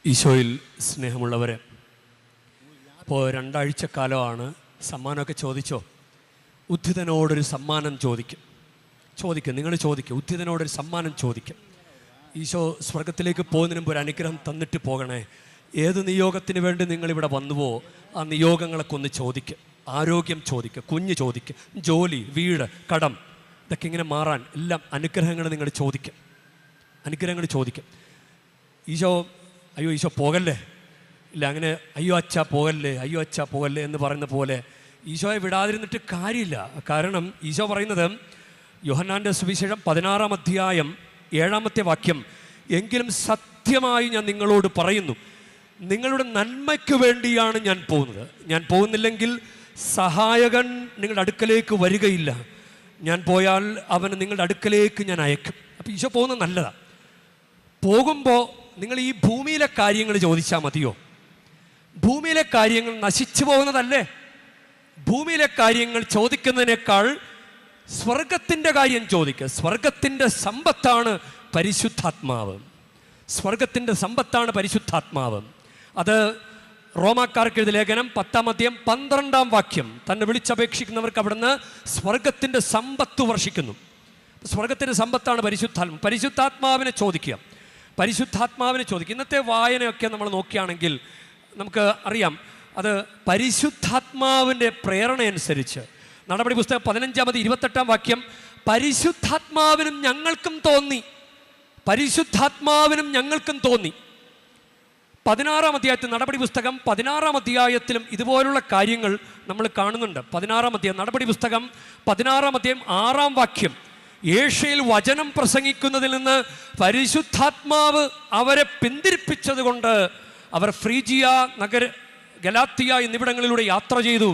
ഈശോയിൽ സ്നേഹമുള്ളവരെ, അപ്പോൾ 2 ആഴ്ചക്കാലമാണ് സമ്മാനമൊക്കെ ചോദിച്ചോ? ഉദ്ധിതനോടൊരു സമ്മാനം ചോദിക്കും. നിങ്ങൾ ചോദിക്കും, ഉദ്ധിതനോടൊരു സമ്മാനം ചോദിക്കും. ഈശോ സ്വർഗത്തിലേക്ക് പോകുന്നതിന് മുമ്പ് ഒരു അനുഗ്രഹം തന്നിട്ട് പോകണേ. ഏത് നിയോഗത്തിന് വേണ്ടി നിങ്ങളിവിടെ വന്നുവോ ആ നിയോഗങ്ങളൊക്കെ ഒന്ന് ചോദിക്കും. ആരോഗ്യം ചോദിക്കുക, കുഞ്ഞ് ചോദിക്കുക, ജോലി, വീട്, കടം, ഇതൊക്കെ ഇങ്ങനെ മാറാൻ എല്ലാം അനുഗ്രഹങ്ങൾ നിങ്ങൾ ചോദിക്കും. ഈശോ പോകല്ലേ, ഇല്ല അങ്ങനെ അയ്യോ അച്ഛാ പോകല്ലേ എന്ന് പറയുന്ന പോലെ ഈശോയെ വിടാതിരുന്നിട്ട് കാര്യമില്ല. കാരണം ഈശോ പറയുന്നത് യോഹന്നാൻ്റെ സുവിശേഷം 16-ാം അധ്യായം 7-ാമത്തെ വാക്യം, എങ്കിലും സത്യമായി ഞാൻ നിങ്ങളോട് പറയുന്നു, നിങ്ങളുടെ നന്മയ്ക്ക് വേണ്ടിയാണ് ഞാൻ പോകുന്നില്ലെങ്കിൽ സഹായകൻ നിങ്ങളുടെ അടുക്കലേക്ക് വരികയില്ല. ഞാൻ പോയാൽ അവന് നിങ്ങളുടെ അടുക്കലേക്ക് ഞാൻ അയക്കും. അപ്പോൾ ഈശോ പോകുന്നത് നല്ലതാണ്. പോകുമ്പോൾ നിങ്ങൾ ഈ ഭൂമിയിലെ കാര്യങ്ങൾ ചോദിച്ചാൽ മതിയോ? ഭൂമിയിലെ കാര്യങ്ങൾ നശിച്ചു പോകുന്നതല്ലേ? ഭൂമിയിലെ കാര്യങ്ങൾ ചോദിക്കുന്നതിനേക്കാൾ സ്വർഗത്തിൻ്റെ കാര്യം ചോദിക്കുക. സ്വർഗത്തിൻ്റെ സമ്പത്താണ് പരിശുദ്ധാത്മാവ്. അത് റോമാക്കാർക്ക് എഴുതിയ ലേഖനം 10-ാം അധ്യായം 12-ാം വാക്യം, തന്നെ വിളിച്ചപേക്ഷിക്കുന്നവർക്ക് അവിടുന്ന് സ്വർഗത്തിൻ്റെ സമ്പത്ത് വർഷിക്കുന്നു. സ്വർഗത്തിൻ്റെ സമ്പത്താണ് പരിശുദ്ധാത്മാവിനെ ചോദിക്കുക. ഇന്നത്തെ വായനയൊക്കെ നമ്മൾ നോക്കുകയാണെങ്കിൽ നമുക്ക് അറിയാം, അത് പരിശുദ്ധാത്മാവിൻ്റെ പ്രേരണയനുസരിച്ച്. നടപടി പുസ്തകം 15-ാമത് 28-ാം വാക്യം, പരിശുദ്ധാത്മാവിനും ഞങ്ങൾക്കും തോന്നി. 16-ാം അധ്യായത്തിൽ, നടപടി പുസ്തകം 16-ാം അധ്യായത്തിലും ഇതുപോലുള്ള കാര്യങ്ങൾ നമ്മൾ കാണുന്നുണ്ട്. 16-ാം അധ്യായം, നടപടി പുസ്തകം 16-ാം അധ്യായം 6-ാം വാക്യം, ഏഷ്യയിൽ വചനം പ്രസംഗിക്കുന്നതിൽ നിന്ന് പരിശുദ്ധാത്മാവ് അവരെ പിന്തിരിപ്പിച്ചത് കൊണ്ട് അവർ ഫ്രീജിയ, ഗലാത്തിയ എന്നിവിടങ്ങളിലൂടെ യാത്ര ചെയ്തു.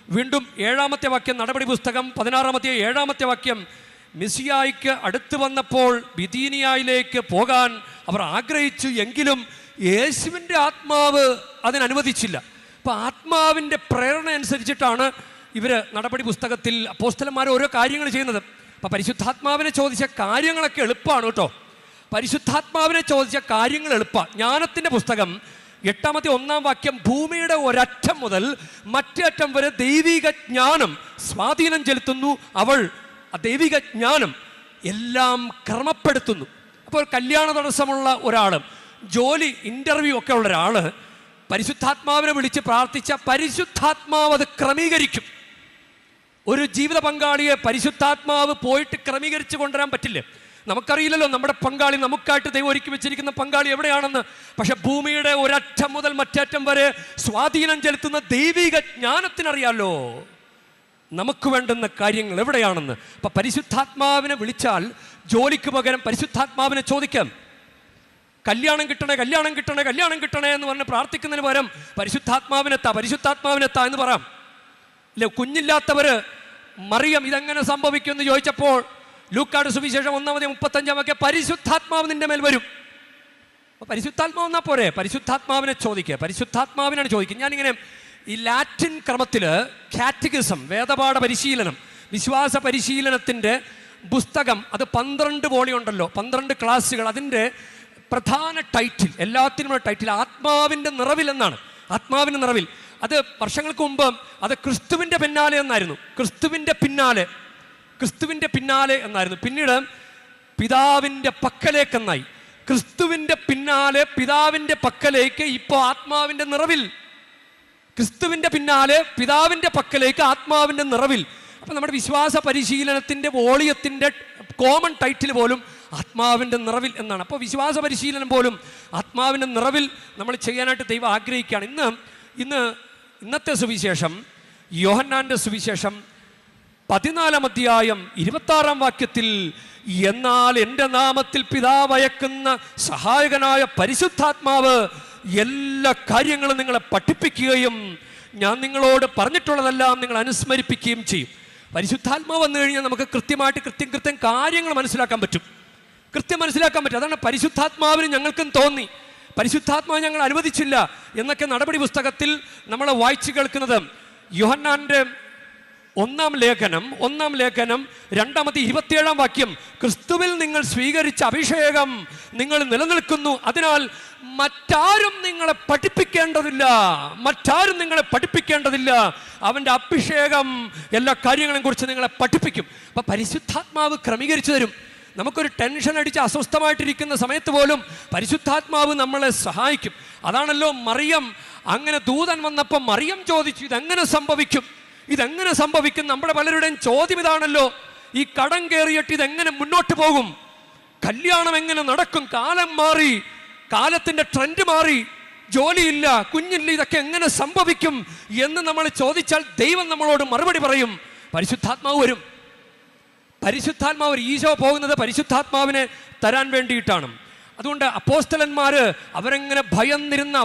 വീണ്ടും 7-ാമത്തെ വാക്യം, നടപടി പുസ്തകം 16-ാം അധ്യായം 7-ാമത്തെ വാക്യം, മിസിയായിക്ക് അടുത്ത് വന്നപ്പോൾ ബിഥീനിയയിലേക്ക് പോകാൻ അവർ ആഗ്രഹിച്ചു, എങ്കിലും യേശുവിൻ്റെ ആത്മാവ് അതിനനുവദിച്ചില്ല. അപ്പോൾ ആത്മാവിൻ്റെ പ്രേരണ അനുസരിച്ചിട്ടാണ് ഇവർ നടപടി പുസ്തകത്തിൽ അപ്പോസ്തലന്മാർ ഓരോ കാര്യങ്ങൾ ചെയ്യുന്നത്. അപ്പോൾ പരിശുദ്ധാത്മാവിനെ ചോദിച്ച കാര്യങ്ങളൊക്കെ എളുപ്പമാണ് കേട്ടോ. ജ്ഞാനത്തിൻ്റെ പുസ്തകം 8-ാമത്തെ 1-ാം വാക്യം, ഭൂമിയുടെ ഒരറ്റം മുതൽ മറ്റേ അറ്റം വരെ ദൈവിക ജ്ഞാനം സ്വാധീനം ചെലുത്തുന്നു. അവൾ ആ ദൈവിക ജ്ഞാനം എല്ലാം ക്രമപ്പെടുത്തുന്നു. അപ്പോൾ കല്യാണ തടസ്സമുള്ള ഒരാൾ, ജോലി ഇൻ്റർവ്യൂ ഒക്കെ ഉള്ള ഒരാൾ പരിശുദ്ധാത്മാവിനെ വിളിച്ച് പ്രാർത്ഥിച്ച പരിശുദ്ധാത്മാവ് അത് ക്രമീകരിക്കും. ഒരു ജീവിത പങ്കാളിയെ പരിശുദ്ധാത്മാവ് പോയിട്ട് ക്രമീകരിച്ച് കൊണ്ടുവരാൻ പറ്റില്ലേ? നമുക്കറിയില്ലല്ലോ നമ്മുടെ പങ്കാളി, നമുക്കായിട്ട് ദൈവം ഒരുക്കി വെച്ചിരിക്കുന്ന പങ്കാളി എവിടെയാണെന്ന്. പക്ഷെ ഭൂമിയുടെ ഒരറ്റം മുതൽ മറ്ററ്റം വരെ സ്വാധീനം ചെലുത്തുന്ന ദൈവിക ജ്ഞാനത്തിനറിയാലോ നമുക്ക് വേണ്ടുന്ന കാര്യങ്ങൾ എവിടെയാണെന്ന്. അപ്പം പരിശുദ്ധാത്മാവിനെ വിളിച്ചാൽ ജോലിക്ക് പകരം പരിശുദ്ധാത്മാവിനെ ചോദിക്കാം. കല്യാണം കിട്ടണേ എന്ന് പറഞ്ഞ് പ്രാർത്ഥിക്കുന്നതിന് പകരം പരിശുദ്ധാത്മാവിനെത്താ എന്ന് പറയാം. ഇല്ല, കുഞ്ഞില്ലാത്തവർ മറിയം ഇതെങ്ങനെ സംഭവിക്കുമെന്ന് ചോദിച്ചപ്പോൾ ലൂക്കായുടെ സുവിശേഷം 1-ാം വാക്യം, പരിശുദ്ധാത്മാവ് നിന്റെ മേൽ വരും. പരിശുദ്ധാത്മാവ് എന്നാ പോരെ, പരിശുദ്ധാത്മാവിനാണ് ചോദിക്കുക. ഞാനിങ്ങനെ ഈ ലാറ്റിൻ ക്രമത്തിൽ കാറ്റഗിസം, വേദപാഠ പരിശീലനം, വിശ്വാസ പരിശീലനത്തിൻ്റെ പുസ്തകം, അത് 12 വോളിയുണ്ടല്ലോ, 12 ക്ലാസ്സുകൾ. അതിൻ്റെ പ്രധാന ടൈറ്റിൽ, എല്ലാത്തിനുമുള്ള ടൈറ്റിൽ ആത്മാവിൻ്റെ നിറവിൽ എന്നാണ്. ആത്മാവിൻ്റെ നിറവിൽ. അത് വർഷങ്ങൾക്ക് മുമ്പ് അത് ക്രിസ്തുവിൻ്റെ പിന്നാലെ എന്നായിരുന്നു. ക്രിസ്തുവിൻ്റെ പിന്നാലെ എന്നായിരുന്നു. പിന്നീട് പിതാവിൻ്റെ പക്കലേക്കെന്നായി. ക്രിസ്തുവിൻ്റെ പിന്നാലെ പിതാവിൻ്റെ പക്കലേക്ക്, ഇപ്പോൾ ആത്മാവിൻ്റെ നിറവിൽ. ക്രിസ്തുവിൻ്റെ പിന്നാലെ പിതാവിൻ്റെ പക്കലേക്ക്, ആത്മാവിൻ്റെ നിറവിൽ. അപ്പം നമ്മുടെ വിശ്വാസ പരിശീലനത്തിൻ്റെ വോളിയത്തിൻ്റെ കോമൺ ടൈറ്റിൽ പോലും ആത്മാവിൻ്റെ നിറവിൽ എന്നാണ്. അപ്പോൾ വിശ്വാസ പരിശീലനം പോലും ആത്മാവിൻ്റെ നിറവിൽ നമ്മൾ ചെയ്യാനായിട്ട് ദൈവം ആഗ്രഹിക്കുകയാണ്. ഇന്നത്തെ സുവിശേഷം, യോഹന്നാൻ്റെ സുവിശേഷം 14-ാം അധ്യായം 26-ാം വാക്യത്തിൽ, എന്നാൽ എൻ്റെ നാമത്തിൽ പിതാവ് അയക്കുന്ന സഹായകനായ പരിശുദ്ധാത്മാവ് എല്ലാ കാര്യങ്ങളും നിങ്ങളെ പഠിപ്പിക്കുകയും ഞാൻ നിങ്ങളോട് പറഞ്ഞിട്ടുള്ളതെല്ലാം നിങ്ങൾ അനുസ്മരിപ്പിക്കുകയും ചെയ്യും. പരിശുദ്ധാത്മാവ് വന്നു കഴിഞ്ഞാൽ നമുക്ക് കൃത്യമായിട്ട് കൃത്യം കാര്യങ്ങൾ മനസ്സിലാക്കാൻ പറ്റും. അതാണ് പരിശുദ്ധാത്മാവിന് ഞങ്ങൾക്കും തോന്നി, പരിശുദ്ധാത്മാവ് ഞങ്ങൾ അനുവദിച്ചില്ല എന്നൊക്കെ നടപടി പുസ്തകത്തിൽ നമ്മൾ വായിച്ചു കേൾക്കുന്നത്. യോഹന്നാൻ്റെ ഒന്നാം ലേഖനം 2:27 വാക്യം, ക്രിസ്തുവിൽ നിങ്ങൾ സ്വീകരിച്ച അഭിഷേകം നിങ്ങൾ നിലനിൽക്കുന്നു, അതിനാൽ മറ്റാരും നിങ്ങളെ പഠിപ്പിക്കേണ്ടതില്ല, അവൻ്റെ അഭിഷേകം എല്ലാ കാര്യങ്ങളെയും കുറിച്ച് നിങ്ങളെ പഠിപ്പിക്കും. അപ്പൊ പരിശുദ്ധാത്മാവ് ക്രമീകരിച്ചു തരും. നമുക്കൊരു ടെൻഷൻ അടിച്ച് അസ്വസ്ഥമായിട്ടിരിക്കുന്ന സമയത്ത് പോലും പരിശുദ്ധാത്മാവ് നമ്മളെ സഹായിക്കും. അതാണല്ലോ മറിയം, അങ്ങനെ ദൂതൻ വന്നപ്പോൾ മറിയം ചോദിച്ചു, ഇതെങ്ങനെ സംഭവിക്കും? നമ്മുടെ പലരുടെയും ചോദ്യം ഇതാണല്ലോ, ഈ കടം കയറിയിട്ട് ഇതെങ്ങനെ മുന്നോട്ട് പോകും? കല്യാണം എങ്ങനെ നടക്കും? കാലം മാറി, കാലത്തിന്റെ ട്രെൻഡ് മാറി, ജോലിയില്ല, കുഞ്ഞില്ല, ഇതൊക്കെ എങ്ങനെ സംഭവിക്കും എന്ന് നമ്മൾ ചോദിച്ചാൽ ദൈവം നമ്മളോട് മറുപടി പറയും. പരിശുദ്ധാത്മാവ് വരും. ഈശോ പോകുന്നത് പരിശുദ്ധാത്മാവിനെ തരാൻ വേണ്ടിയിട്ടാണ്. അതുകൊണ്ട് അപ്പോസ്തലന്മാര് അവരെങ്ങനെ ഭയന്നിരുന്ന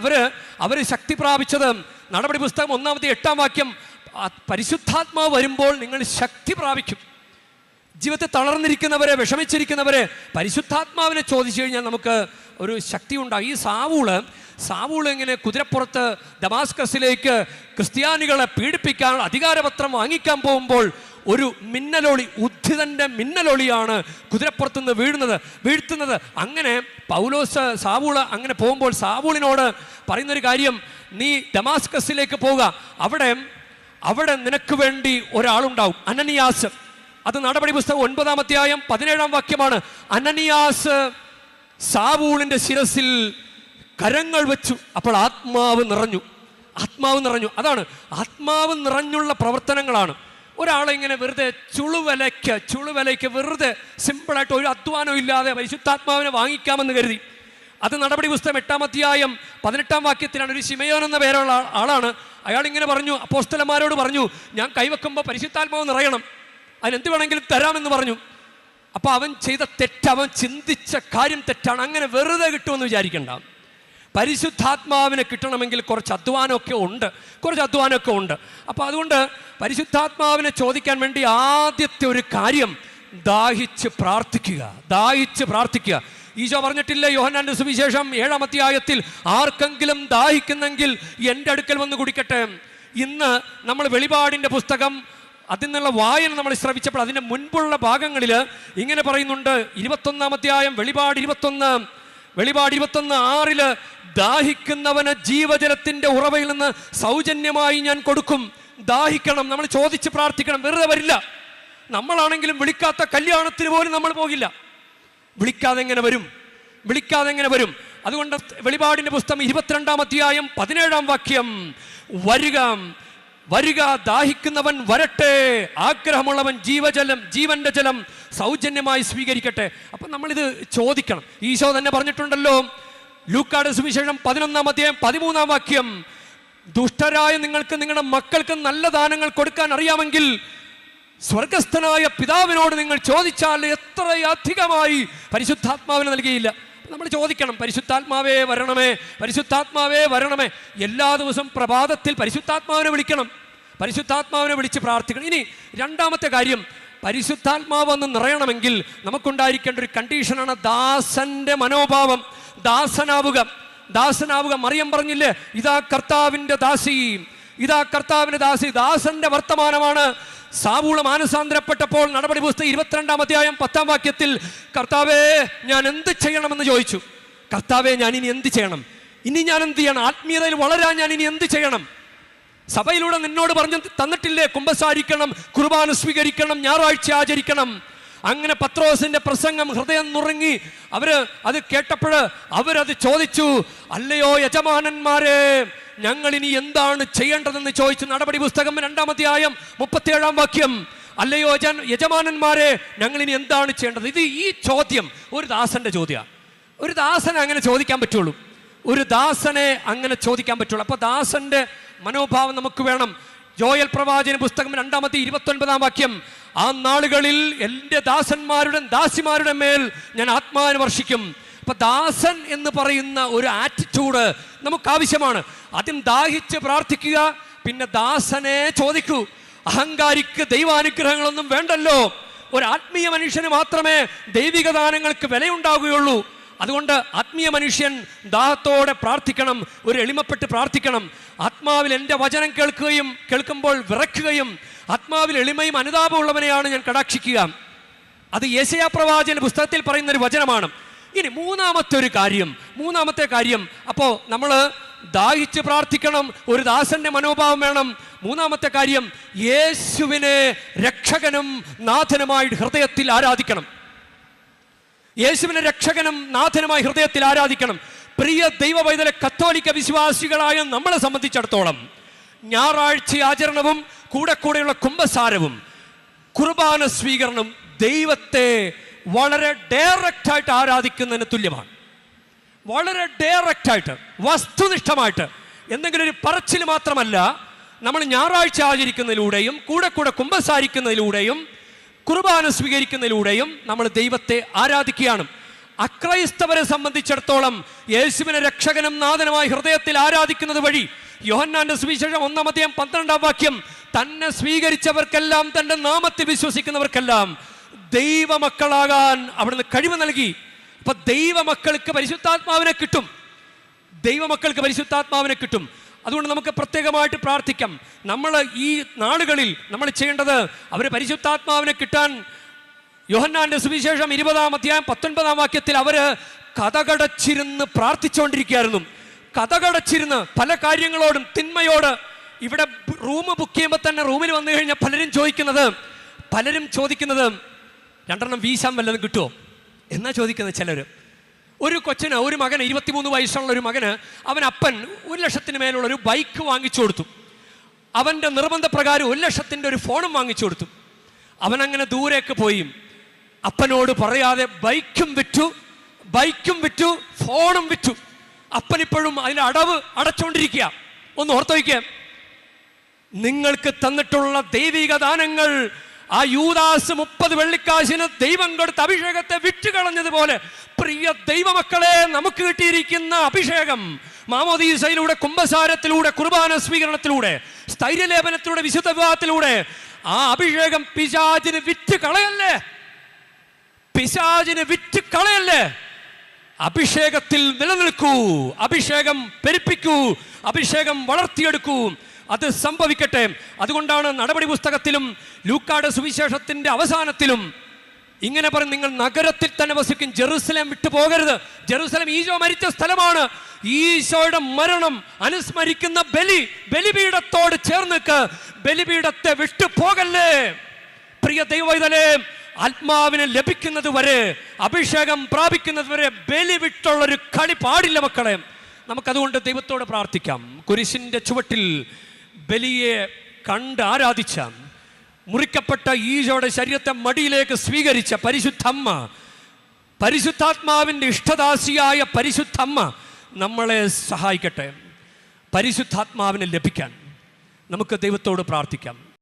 അവര് ശക്തി പ്രാപിച്ചത്, നടപടി പുസ്തകം 1:8 വാക്യം, പരിശുദ്ധാത്മാവ് വരുമ്പോൾ നിങ്ങൾ ശക്തി പ്രാപിക്കും. ജീവിതത്തിൽ തളർന്നിരിക്കുന്നവരെ, വിഷമിച്ചിരിക്കുന്നവരെ പരിശുദ്ധാത്മാവിനെ ചോദിച്ചു കഴിഞ്ഞാൽ നമുക്ക് ഒരു ശക്തി ഉണ്ടാകും. ഈ സാവൂൾ ഇങ്ങനെ കുതിരപ്പുറത്ത് ദമാസ്കസിലേക്ക് ക്രിസ്ത്യാനികളെ പീഡിപ്പിക്കാൻ അധികാരപത്രം വാങ്ങിക്കാൻ പോകുമ്പോൾ ഒരു മിന്നലൊളി, ഉദ്ധിതന്റെ മിന്നലൊളിയാണ് കുതിരപ്പുറത്തുനിന്ന് വീഴ്ത്തുന്നത്. അങ്ങനെ സാവൂൾ അങ്ങനെ പോകുമ്പോൾ സാവൂളിനോട് പറയുന്നൊരു കാര്യം, നീ ദമാസ്കസിലേക്ക് പോവുക, അവിടെ നിനക്ക് വേണ്ടി ഒരാളുണ്ടാവും, അനനിയാസ്. അത് നടപടി പുസ്തകം 9:17 വാക്യമാണ്. അനനിയാസ് സാവൂളിന്റെ ശിരസിൽ കരങ്ങൾ വെച്ചു, അപ്പോൾ ആത്മാവ് നിറഞ്ഞു. അതാണ് ആത്മാവ് നിറഞ്ഞുള്ള പ്രവർത്തനങ്ങളാണ്. ഒരാളെ ഇങ്ങനെ വെറുതെ ചുളുവലയ്ക്ക് വെറുതെ സിമ്പിളായിട്ട് ഒരു അധ്വാനം ഇല്ലാതെ പരിശുദ്ധാത്മാവിനെ വാങ്ങിക്കാമെന്ന് കരുതി. അത് നടപടി പുസ്തകം 8:18 വാക്യത്തിലാണ്. ഒരു ശിമയോൻ എന്ന പേരുള്ള ആളാണ്. അയാൾ ഇങ്ങനെ പറഞ്ഞു, അപ്പോസ്തലന്മാരോട് പറഞ്ഞു, ഞാൻ കൈവെക്കുമ്പോൾ പരിശുദ്ധാത്മാവ് നിറയണം, അതിനെന്ത് വേണമെങ്കിലും തരാമെന്ന് പറഞ്ഞു. അപ്പൊ അവൻ ചെയ്ത തെറ്റ്, അവൻ ചിന്തിച്ച കാര്യം തെറ്റാണ്. അങ്ങനെ വെറുതെ കിട്ടുമെന്ന് വിചാരിക്കണ്ട. പരിശുദ്ധാത്മാവിനെ കിട്ടണമെങ്കിൽ കുറച്ച് അധ്വാനമൊക്കെ ഉണ്ട്. അപ്പൊ അതുകൊണ്ട് പരിശുദ്ധാത്മാവിനെ ചോദിക്കാൻ വേണ്ടി ആദ്യത്തെ ഒരു കാര്യം ദാഹിച്ച് പ്രാർത്ഥിക്കുക. ഈശോ പറഞ്ഞിട്ടില്ലേ യോഹന്നാന്റെ സുവിശേഷം 7-ാം അധ്യായത്തിൽ, ആർക്കെങ്കിലും ദാഹിക്കുന്നെങ്കിൽ എൻ്റെ അടുക്കൽ വന്ന് കുടിക്കട്ടെ. ഇന്ന് നമ്മൾ വെളിപാടിന്റെ പുസ്തകം അതിൽ നിന്നുള്ള വായന നമ്മൾ ശ്രവിച്ചപ്പോൾ അതിൻ്റെ മുൻപുള്ള ഭാഗങ്ങളിൽ ഇങ്ങനെ പറയുന്നുണ്ട്. 21-ാം അധ്യായം വെളിപാട് 21:6 ദാഹിക്കുന്നവന് ജീവജലത്തിന്റെ ഉറവയിൽ നിന്ന് സൗജന്യമായി ഞാൻ കൊടുക്കും. ദാഹിക്കണം, നമ്മൾ ചോദിച്ച് പ്രാർത്ഥിക്കണം, വെറുതെ വരില്ല. നമ്മളാണെങ്കിലും വിളിക്കാത്ത കല്യാണത്തിന് പോലും നമ്മൾ പോകില്ല. വിളിക്കാതെ എങ്ങനെ വരും? അതുകൊണ്ട് വെളിപാടിന്റെ പുസ്തകം 22-ാം അധ്യായം 17-ാം വാക്യം, വരിക ദാഹിക്കുന്നവൻ വരട്ടെ, ആഗ്രഹമുള്ളവൻ ജീവന്റെ ജലം സൗജന്യമായി സ്വീകരിക്കട്ടെ. അപ്പൊ നമ്മളിത് ചോദിക്കണം. ഈശോ തന്നെ പറഞ്ഞിട്ടുണ്ടല്ലോ, ലൂക്കായുടെ സുവിശേഷം 11-ാം അധ്യായം 13-ാം വാക്യം, ദുഷ്ടരായ നിങ്ങൾക്ക് നിങ്ങളുടെ മക്കൾക്ക് നല്ല ദാനങ്ങൾ കൊടുക്കാൻ അറിയാമെങ്കിൽ സ്വർഗസ്ഥനായ പിതാവിനോട് നിങ്ങൾ ചോദിച്ചാൽ എത്രയധികമായി പരിശുദ്ധാത്മാവിനെ നൽകിയില്ല. നമ്മൾ ചോദിക്കണം, പരിശുദ്ധാത്മാവേ വരണമേ. എല്ലാ ദിവസവും പ്രഭാതത്തിൽ പരിശുദ്ധാത്മാവിനെ വിളിച്ച് പ്രാർത്ഥിക്കണം. ഇനി രണ്ടാമത്തെ കാര്യം, പരിശുദ്ധാത്മാവ് ഒന്ന് നിറയണമെങ്കിൽ നമുക്കുണ്ടായിരിക്കേണ്ട ഒരു കണ്ടീഷനാണ് ദാസന്റെ മനോഭാവം. ദാസനാവുക. മറിയം പറഞ്ഞില്ലേ, ഇതാ കർത്താവിന്റെ ദാസി. ദാസന്റെ വർത്തമാനമാണ്. സാവൂൾ മാനസാന്തരപ്പെട്ടപ്പോൾ നടപടി പുസ്തകം 22-ാം അധ്യായം 10-ാം വാക്യത്തിൽ, കർത്താവേ ഞാൻ എന്ത് ചെയ്യണമെന്ന് ചോദിച്ചു. കർത്താവേ ഞാൻ ഇനി എന്ത് ചെയ്യണം? ആത്മീയതയിൽ വളരാൻ ഞാൻ ഇനി എന്ത് ചെയ്യണം? സഭയിലൂടെ നിന്നോട് പറഞ്ഞു തന്നിട്ടില്ലേ, കുമ്പസാരിക്കണം, കുർബാന സ്വീകരിക്കണം, ഞായറാഴ്ച ആചരിക്കണം. അങ്ങനെ പത്രോസിന്റെ പ്രസംഗം ഹൃദയം നുറുങ്ങി. അത് കേട്ടപ്പോൾ അവരത് ചോദിച്ചു, അല്ലയോ യജമാനന്മാരെ, ഞങ്ങൾ ഇനി എന്താണ് ചെയ്യേണ്ടതെന്ന് ചോദിച്ചു. നടപടി പുസ്തകം 2-ാം അധ്യായം 37-ാം വാക്യം, അല്ലയോ യജമാനന്മാരെ, ഞങ്ങൾ ഇനി എന്താണ് ചെയ്യേണ്ടത്? ഈ ചോദ്യം ഒരു ദാസന്റെ ചോദ്യമാണ്. ഒരു ദാസനെ അങ്ങനെ ചോദിക്കാൻ പറ്റുള്ളൂ. അപ്പൊ ദാസന്റെ മനോഭാവം നമുക്ക് വേണം. യോയൽ പ്രവാചന പുസ്തകം 2-ാം അധ്യായം 29-ാം വാക്യം, ആ നാളുകളിൽ എൻ്റെ ദാസിമാരുടെ മേൽ ഞാൻ ആത്മാവിനെ വർഷിക്കും. അപ്പൊ ദാസൻ എന്ന് പറയുന്ന ഒരു ആറ്റിറ്റ്യൂഡ് നമുക്ക് ആവശ്യമാണ്. ആദ്യം ദാഹിച്ച് പ്രാർത്ഥിക്കുക, പിന്നെ ദാസനെ ചോദിക്കൂ. അഹങ്കാരിക്ക് ദൈവാനുഗ്രഹങ്ങളൊന്നും വേണ്ടല്ലോ. ഒരു ആത്മീയ മനുഷ്യന് മാത്രമേ ദൈവിക ദാനങ്ങൾക്ക് വിലയുണ്ടാകുകയുള്ളൂ. അതുകൊണ്ട് ആത്മീയ മനുഷ്യൻ ദാഹത്തോടെ പ്രാർത്ഥിക്കണം, ഒരു എളിമപ്പെട്ട് പ്രാർത്ഥിക്കണം. ആത്മാവിൽ എൻ്റെ വചനം കേൾക്കുമ്പോൾ വിറയ്ക്കുകയും ആത്മാവിൽ എളിമയും അനുതാപമുള്ളവനെയാണ് ഞാൻ കടാക്ഷിക്കുക. അത് യെശയ്യാ പ്രവാചകന്റെ പുസ്തകത്തിൽ പറയുന്ന ഒരു വചനമാണ്. ഇനി മൂന്നാമത്തെ കാര്യം അപ്പോൾ നമ്മൾ ദാഹിച്ച് പ്രാർത്ഥിക്കണം, ഒരു ദാസന്റെ മനോഭാവം വേണം. മൂന്നാമത്തെ കാര്യം, യേശുവിനെ രക്ഷകനും നാഥനുമായി ഹൃദയത്തിൽ ആരാധിക്കണം. യേശുവിനെ രക്ഷകനും നാഥനുമായി ഹൃദയത്തിൽ ആരാധിക്കണം. പ്രിയ ദൈവവൈതല കത്തോലിക്ക വിശ്വാസികളായ നമ്മളെ സംബന്ധിച്ചിടത്തോളം ഞായറാഴ്ച ആചരണവും കൂടെയുള്ള കുംഭസാരവും കുർബാന സ്വീകരണം ദൈവത്തെ വളരെ ഡയറക്റ്റായിട്ട് ആരാധിക്കുന്നതിന് തുല്യമാണ്. വളരെ ഡയറക്റ്റായിട്ട്, വസ്തുനിഷ്ഠമായിട്ട്, എന്തെങ്കിലും ഒരു പറച്ചിൽ മാത്രമല്ല. നമ്മൾ ഞായറാഴ്ച ആചരിക്കുന്നതിലൂടെയും കൂടെ കുംഭസാരിക്കുന്നതിലൂടെയും കുർബാന സ്വീകരിക്കുന്നതിലൂടെയും നമ്മൾ ദൈവത്തെ ആരാധിക്കുകയാണ്. അക്രൈസ്തവരെ സംബന്ധിച്ചിടത്തോളം യേശുവിനെ രക്ഷകനും നാഥനുമായി ഹൃദയത്തിൽ ആരാധിക്കുന്നത് വഴി യോഹന്നാന്റെ സുവിശേഷം 1:12 തന്നെ സ്വീകരിച്ചവർക്കെല്ലാം, തൻ്റെ നാമത്തിൽ വിശ്വസിക്കുന്നവർക്കെല്ലാം ദൈവമക്കളാകാൻ അവിടുന്ന് കഴിവ് നൽകി. അപ്പൊ ദൈവമക്കൾക്ക് പരിശുദ്ധാത്മാവിനെ കിട്ടും. അതുകൊണ്ട് നമുക്ക് പ്രത്യേകമായിട്ട് പ്രാർത്ഥിക്കാം. നമ്മൾ ഈ നാളുകളിൽ നമ്മൾ ചെയ്യേണ്ടത്, അവർ പരിശുദ്ധാത്മാവിനെ കിട്ടാൻ യോഹന്നാന്റെ സുവിശേഷം 20:19 അവര് കതകടച്ചിരുന്ന് പ്രാർത്ഥിച്ചുകൊണ്ടിരിക്കുകയായിരുന്നു. കതകടച്ചിരുന്ന് പല കാര്യങ്ങളോടും, തിന്മയോട്. ഇവിടെ റൂം ബുക്ക് ചെയ്യുമ്പോൾ തന്നെ റൂമിൽ വന്നു കഴിഞ്ഞാൽ പലരും ചോദിക്കുന്നത് 2 വീശാൻ വല്ലതും കിട്ടുമോ എന്നാ ചോദിക്കുന്നത് ചിലർ. ഒരു മകന് 23 വയസ്സുള്ള ഒരു മകന് അപ്പൻ 1 ലക്ഷത്തിന് മേലുള്ളൊരു ബൈക്ക് വാങ്ങിച്ചു കൊടുത്തു. അവൻ്റെ നിർബന്ധപ്രകാരം 1 ലക്ഷത്തിൻ്റെ ഒരു ഫോണും വാങ്ങിച്ചു കൊടുത്തു. അവനങ്ങനെ ദൂരേക്ക് പോയി. അപ്പനോട് പറയാതെ ബൈക്കും വിറ്റു ഫോണും വിറ്റു. അപ്പനിപ്പോഴും അതിൻ്റെ അടവ് അടച്ചുകൊണ്ടിരിക്കുക. ഒന്ന് ഓർത്തു വയ്ക്കുക, നിങ്ങൾക്ക് തന്നിട്ടുള്ള ദൈവിക ദാനങ്ങൾ ആ യൂദാസ് 30 വെള്ളിക്കാശിന് ദൈവം കൊടുത്ത അഭിഷേകത്തെ വിറ്റുകളഞ്ഞതുപോലെ പ്രിയ ദൈവമക്കളെ, നമുക്ക് കിട്ടിയിരിക്കുന്ന അഭിഷേകം മാമോദീസയിലൂടെ, കുംഭസാരത്തിലൂടെ, കുർബാന സ്വീകരണത്തിലൂടെ, സ്ഥൈര്യലേപനത്തിലൂടെ, വിശുദ്ധ വിവാഹത്തിലൂടെ ആ അഭിഷേകം പിശാചിന് വിറ്റ് കളയല്ലേ. അഭിഷേകത്തിൽ നിലനിൽക്കൂ, അഭിഷേകം പെരുപ്പിക്കൂ, അഭിഷേകം വളർത്തിയെടുക്കൂ. അത് സംഭവിക്കട്ടെ. അതുകൊണ്ടാണ് നടപടി പുസ്തകത്തിലും ലൂക്കായുടെ സുവിശേഷത്തിന്റെ അവസാനത്തിലും ഇങ്ങനെ പറയും, നിങ്ങൾ നഗരത്തിൽ തന്നെ വസിക്കും, ജെറുസലേം വിട്ടു പോകരുത്. ജെറുസലേം ഈശോ മരിച്ച സ്ഥലമാണ്. ഈശോയുടെ മരണം അനുസ്മരിക്കുന്ന ബലിപീഠത്തോട് ചേർന്ന് ബലിപീഠത്തെ വിട്ടു പോകല്ലേ. പ്രിയ ദൈവവൈതലേ, ആത്മാവിനെ ലഭിക്കുന്നത് വരെ, അഭിഷേകം പ്രാപിക്കുന്നത് വരെ ബലി വിട്ടുള്ളൊരു കളി പാടില്ല മക്കളെ. നമുക്കതുകൊണ്ട് ദൈവത്തോട് പ്രാർത്ഥിക്കാം. കുരിശിന്റെ ചുവട്ടിൽ ബലിയെ കണ്ട് ആരാധിച്ച, മുറിക്കപ്പെട്ട ഈശോയുടെ ശരീരത്തെ മടിയിലേക്ക് സ്വീകരിച്ച പരിശുദ്ധമ്മ, പരിശുദ്ധാത്മാവിൻ്റെ ഇഷ്ടദാസിയായ പരിശുദ്ധമ്മ നമ്മളെ സഹായിക്കട്ടെ. പരിശുദ്ധാത്മാവിനെ ലഭിക്കാൻ നമുക്ക് ദൈവത്തോട് പ്രാർത്ഥിക്കാം.